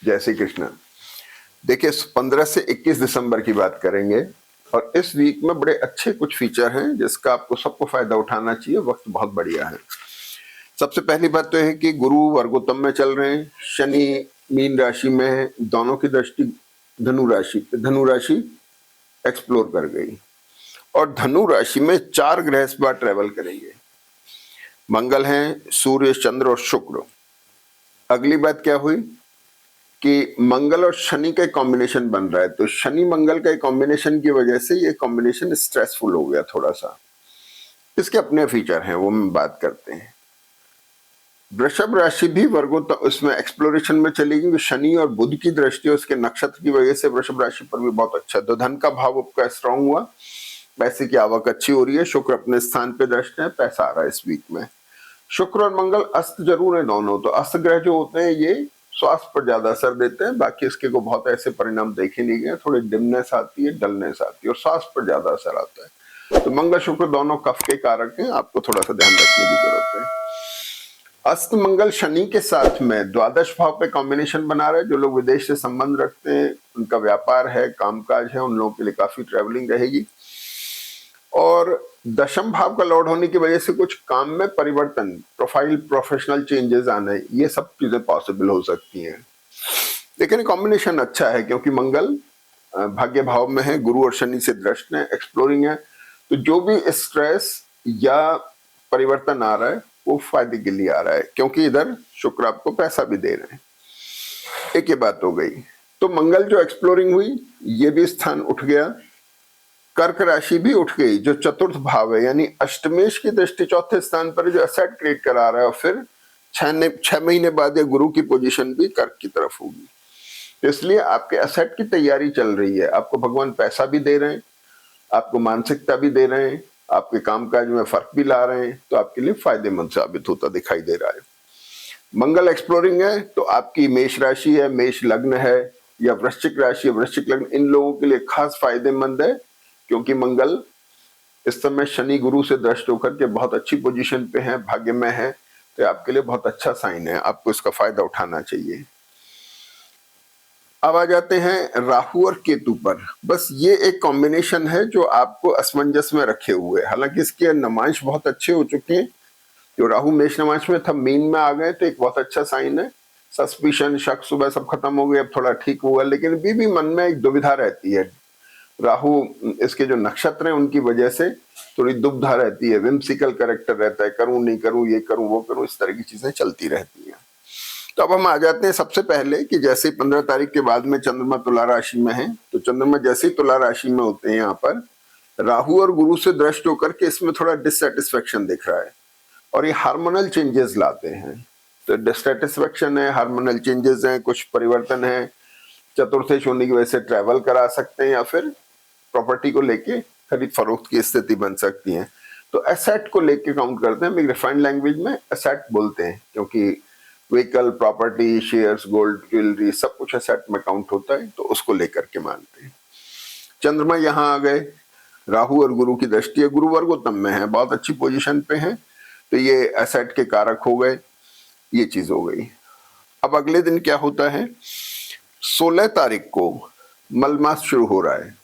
जय श्री कृष्ण। देखिए 15 से 21 दिसंबर की बात करेंगे और इस वीक में बड़े अच्छे कुछ फीचर हैं जिसका आपको सबको फायदा उठाना चाहिए। वक्त बहुत बढ़िया है। सबसे पहली बात तो है कि गुरु वर्गोत्तम में चल रहे हैं, शनि मीन राशि में है, दोनों की दृष्टि धनु राशि एक्सप्लोर कर गई और धनु राशि में 4 ग्रह इस बार ट्रेवल करेंगे। मंगल हैं, सूर्य, चंद्र और शुक्र। अगली बात क्या हुई कि मंगल और शनि का कॉम्बिनेशन बन रहा है, तो शनि मंगल का कॉम्बिनेशन की वजह से ये कॉम्बिनेशन स्ट्रेसफुल हो गया थोड़ा सा। इसके अपने फीचर हैं, वो हम बात करते हैं। वृषभ राशि भी वर्गों उसमें एक्सप्लोरेशन में चलेगी। शनि और बुध की दृष्टि उसके नक्षत्र की वजह से वृषभ राशि पर भी बहुत अच्छा। तो धन का भाव आपका स्ट्रांग हुआ, पैसे की आवक अच्छी हो रही है। शुक्र अपने स्थान पे दृष्ट है, पैसा आ रहा है इस वीक में। शुक्र और मंगल अस्त जरूर है दोनों, तो अस्त ग्रह जो होते हैं ये स्वास्थ्य पर ज्यादा असर देते हैं। बाकी इसके को बहुत ऐसे परिणाम देखे नहीं गए, थोड़ी डिमनेस आती है, डलनेस आती है और स्वास्थ्य पर ज्यादा असर आता है। तो मंगल शुक्र दोनों कफ के कारक हैं, आपको थोड़ा सा ध्यान रखने की जरूरत है। अस्त मंगल शनि के साथ में द्वादश भाव पे कॉम्बिनेशन बना रहे हैं। जो लोग विदेश से संबंध रखते हैं, उनका व्यापार है, कामकाज है, उन लोगों के लिए काफी ट्रेवलिंग रहेगी। और दशम भाव का लॉर्ड होने की वजह से कुछ काम में परिवर्तन, प्रोफाइल, प्रोफेशनल चेंजेस आने, ये सब चीजें पॉसिबल हो सकती हैं। लेकिन कॉम्बिनेशन अच्छा है क्योंकि मंगल भाग्य भाव में है, गुरु और शनि से दृष्ट है, एक्सप्लोरिंग है। तो जो भी स्ट्रेस या परिवर्तन आ रहा है वो फायदे के लिए आ रहा है, क्योंकि इधर शुक्र आपको पैसा भी दे रहे हैं। एक ये बात हो गई। तो मंगल जो एक्सप्लोरिंग हुई, ये भी स्थान उठ गया। कर्क राशि भी उठ गई, जो चतुर्थ भाव है, यानी अष्टमेश की दृष्टि चौथे स्थान पर जो एसेट क्रिएट करा रहा है। और फिर 6 महीने बाद ये गुरु की पोजीशन भी कर्क की तरफ होगी। तो इसलिए आपके एसेट की तैयारी चल रही है। आपको भगवान पैसा भी दे रहे हैं, आपको मानसिकता भी दे रहे हैं, आपके कामकाज में फर्क भी ला रहे हैं। तो आपके लिए फायदेमंद साबित होता दिखाई दे रहा है। मंगल एक्सप्लोरिंग है, तो आपकी मेष राशि है, मेष लग्न है, या वृश्चिक राशि है, वृश्चिक लग्न, इन लोगों के लिए खास फायदेमंद है क्योंकि मंगल इस समय शनि गुरु से दृष्ट होकर के बहुत अच्छी पोजीशन पे है, भाग्य में है। तो आपके लिए बहुत अच्छा साइन है, आपको इसका फायदा उठाना चाहिए। अब आ जाते हैं राहु और केतु पर। बस ये एक कॉम्बिनेशन है जो आपको असमंजस में रखे हुए है। हालांकि इसके नमांश बहुत अच्छे हो चुके हैं। जो राहु मेष नमांश में था, मीन में आ गए, तो एक बहुत अच्छा साइन है। सस्पिशन, शक, सुबह सब खत्म हो गए, अब थोड़ा ठीक हुआ, लेकिन भी मन में एक दुविधा रहती है। राहु इसके जो नक्षत्र हैं उनकी वजह से थोड़ी दुविधा रहती है, विम्सिकल कैरेक्टर रहता है, करूं नहीं करूं, ये करूं वो करूं, इस तरह की चीजें चलती रहती हैं। तो अब हम आ जाते हैं सबसे पहले कि जैसे 15 तारीख के बाद में चंद्रमा तुला राशि में है, तो चंद्रमा जैसे ही तुला राशि में होते हैं, यहाँ पर राहु और गुरु से दृष्ट होकर के इसमें थोड़ा डिससेटिस्फेक्शन दिख रहा है और ये हार्मोनल चेंजेस लाते हैं। तो डिससेटिस्फेक्शन है, हार्मोनल चेंजेस हैं, कुछ परिवर्तन है। चतुर्थेश होने की वजह से ट्रैवल करा सकते हैं या फिर प्रॉपर्टी को लेके खरीद फरोख्त की स्थिति बन सकती है। तो एसेट को लेके काउंट करते हैं। रिफाइंड लैंग्वेज में एसेट बोलते हैं क्योंकि vehicle, property, shares, gold, jewellery, सब कुछ एसेट में काउंट होता है, तो उसको लेकर के मानते हैं। चंद्रमा यहाँ आ गए, राहु और गुरु की दृष्टि है, गुरु वर्गोत्तम में है, बहुत अच्छी पोजीशन पे है, तो ये एसेट के कारक हो गए, ये चीज हो गई। अब अगले दिन क्या होता है, 16 तारीख को मलमास शुरू हो रहा है।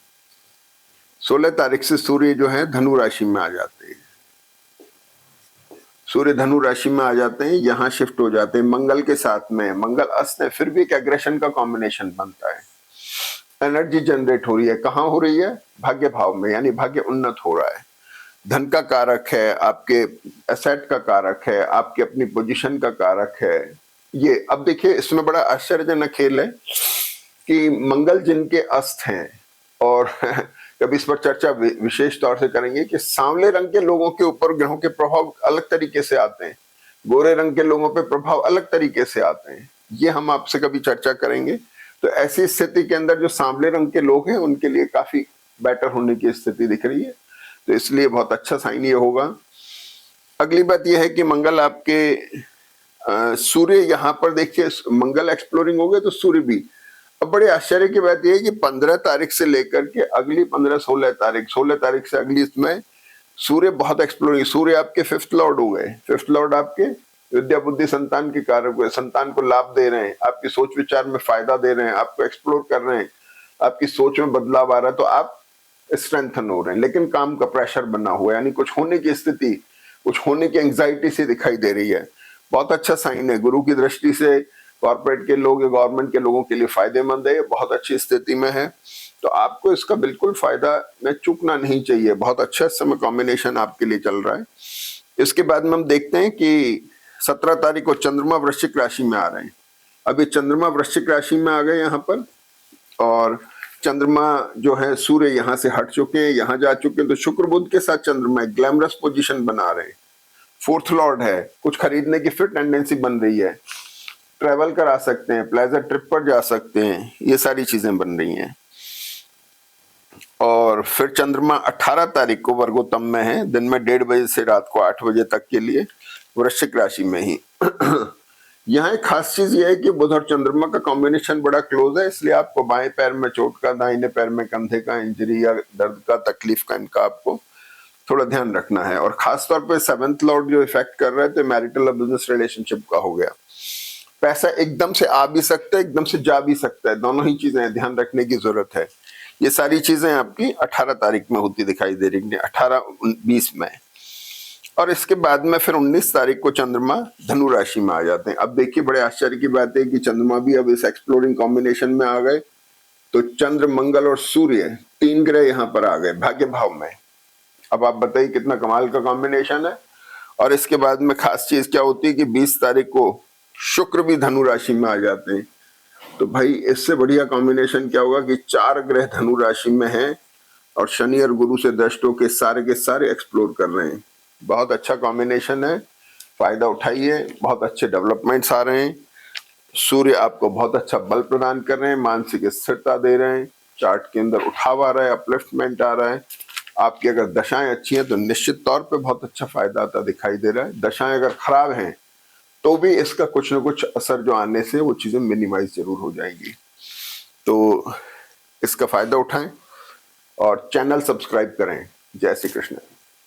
16 तारीख से सूर्य जो है धनु राशि में आ जाते हैं। सूर्य धनु राशि में आ जाते हैं, यहां शिफ्ट हो जाते हैं मंगल के साथ में। मंगल अस्त है, फिर भी एक एग्रेशन का कॉम्बिनेशन बनता है। एनर्जी जनरेट हो रही है, कहां हो रही है, भाग्य भाव में, यानी भाग्य उन्नत हो रहा है। धन का कारक है, आपके एसेट का कारक है, आपकी अपनी पोजीशन का कारक है ये। अब देखिए इसमें बड़ा आश्चर्यजनक खेल है कि मंगल जिनके अस्त हैं, और कभी इस पर चर्चा विशेष तौर से करेंगे कि सांवले रंग के लोगों के ऊपर ग्रहों के प्रभाव अलग तरीके से आते हैं, गोरे रंग के लोगों पे प्रभाव अलग तरीके से आते हैं, ये हम आपसे कभी चर्चा करेंगे। तो ऐसी स्थिति के अंदर जो सांवले रंग के लोग हैं उनके लिए काफी बेटर होने की स्थिति दिख रही है, तो इसलिए बहुत अच्छा साइन ये होगा। अगली बात यह है कि मंगल आपके सूर्य यहाँ पर देखिए, मंगल एक्सप्लोरिंग हो गए तो सूर्य भी। अब बड़े आश्चर्य की बात यह है कि 15 तारीख से लेकर के अगली 15-16 तारीख, 16 से अगली इसमें सूर्य बहुत एक्सप्लोरिंग। सूर्य आपके 5th लॉर्ड हो गए, 5th लॉर्ड आपके विद्या बुद्धि संतान के कारक है, संतान को लाभ दे रहे हैं, आपकी सोच विचार में फायदा दे रहे हैं, आपको एक्सप्लोर कर रहे हैं, आपकी सोच में बदलाव आ रहा है, तो आप स्ट्रेंथन हो रहे हैं। लेकिन काम का प्रेशर बना हुआ है, यानी कुछ होने की स्थिति, कुछ होने की एंग्जाइटी से दिखाई दे रही है। बहुत अच्छा साइन है, गुरु की दृष्टि से कॉर्पोरेट के लोग या गवर्नमेंट के लोगों के लिए फायदेमंद है, ये बहुत अच्छी स्थिति में है, तो आपको इसका बिल्कुल फायदा में चूकना नहीं चाहिए। बहुत अच्छा इस समय कॉम्बिनेशन आपके लिए चल रहा है। इसके बाद में हम देखते हैं कि 17 तारीख को चंद्रमा वृश्चिक राशि में आ रहे हैं। अभी चंद्रमा वृश्चिक राशि में आ गए यहाँ पर, और चंद्रमा जो है सूर्य यहाँ से हट चुके हैं, यहाँ जा चुके हैं, तो शुक्र बुध के साथ चंद्रमा एक ग्लैमरस पोजीशन बना रहे हैं। फोर्थ लॉर्ड है, कुछ खरीदने की फिर टेंडेंसी बन रही है, ट्रैवल करा सकते हैं, प्लेजर ट्रिप पर जा सकते हैं, ये सारी चीजें बन रही हैं। और फिर चंद्रमा 18 तारीख को वर्गोत्तम में है, दिन में 1:30 बजे से रात को 8 बजे तक के लिए वृश्चिक राशि में ही। यहाँ एक खास चीज यह है कि बुध और चंद्रमा का कॉम्बिनेशन बड़ा क्लोज है, इसलिए आपको बाएं पैर में चोट का, दाहिने पैर में कंधे का इंजरी या दर्द का, तकलीफ का, इनका आपको थोड़ा ध्यान रखना है। और खास तौर पे 7th लॉर्ड जो इफेक्ट कर रहा है, तो मैरिटल और बिजनेस रिलेशनशिप का हो गया। पैसा एकदम से आ भी सकता है, एकदम से जा भी सकता है, दोनों ही चीजें ध्यान रखने की जरूरत है। ये सारी चीजें आपकी 18 तारीख में होती दिखाई दे रही है, 18-20 में। और इसके बाद में फिर 19 तारीख को चंद्रमा धनु राशि में आ जाते हैं। अब देखिए, बड़े आश्चर्य की बात है कि चंद्रमा भी अब इस एक्सप्लोरिंग कॉम्बिनेशन में आ गए, तो चंद्र, मंगल और सूर्य 3 ग्रह यहाँ पर आ गए भाग्य भाव में। अब आप बताइए कितना कमाल का कॉम्बिनेशन है। और इसके बाद में खास चीज क्या होती है कि 20 तारीख को शुक्र भी धनु राशि में आ जाते हैं। तो भाई इससे बढ़िया कॉम्बिनेशन क्या होगा कि 4 ग्रह धनु राशि में हैं और शनि और गुरु से दृष्ट के सारे एक्सप्लोर कर रहे हैं। बहुत अच्छा कॉम्बिनेशन है, फायदा उठाइए, बहुत अच्छे डेवलपमेंट्स आ रहे हैं। सूर्य आपको बहुत अच्छा बल प्रदान कर रहे हैं, मानसिक स्थिरता दे रहे हैं, चार्ट के अंदर उठाव आ रहा है, अपलिफ्टमेंट आ रहा है। आपकी अगर दशाएं अच्छी हैं तो निश्चित तौर पे बहुत अच्छा फायदा आता दिखाई दे रहा है। दशाएं अगर खराब हैं तो भी इसका कुछ न कुछ असर जो आने से वो चीजें मिनिमाइज जरूर हो जाएंगी। तो इसका फायदा उठाएं और चैनल सब्सक्राइब करें। जय श्री कृष्ण।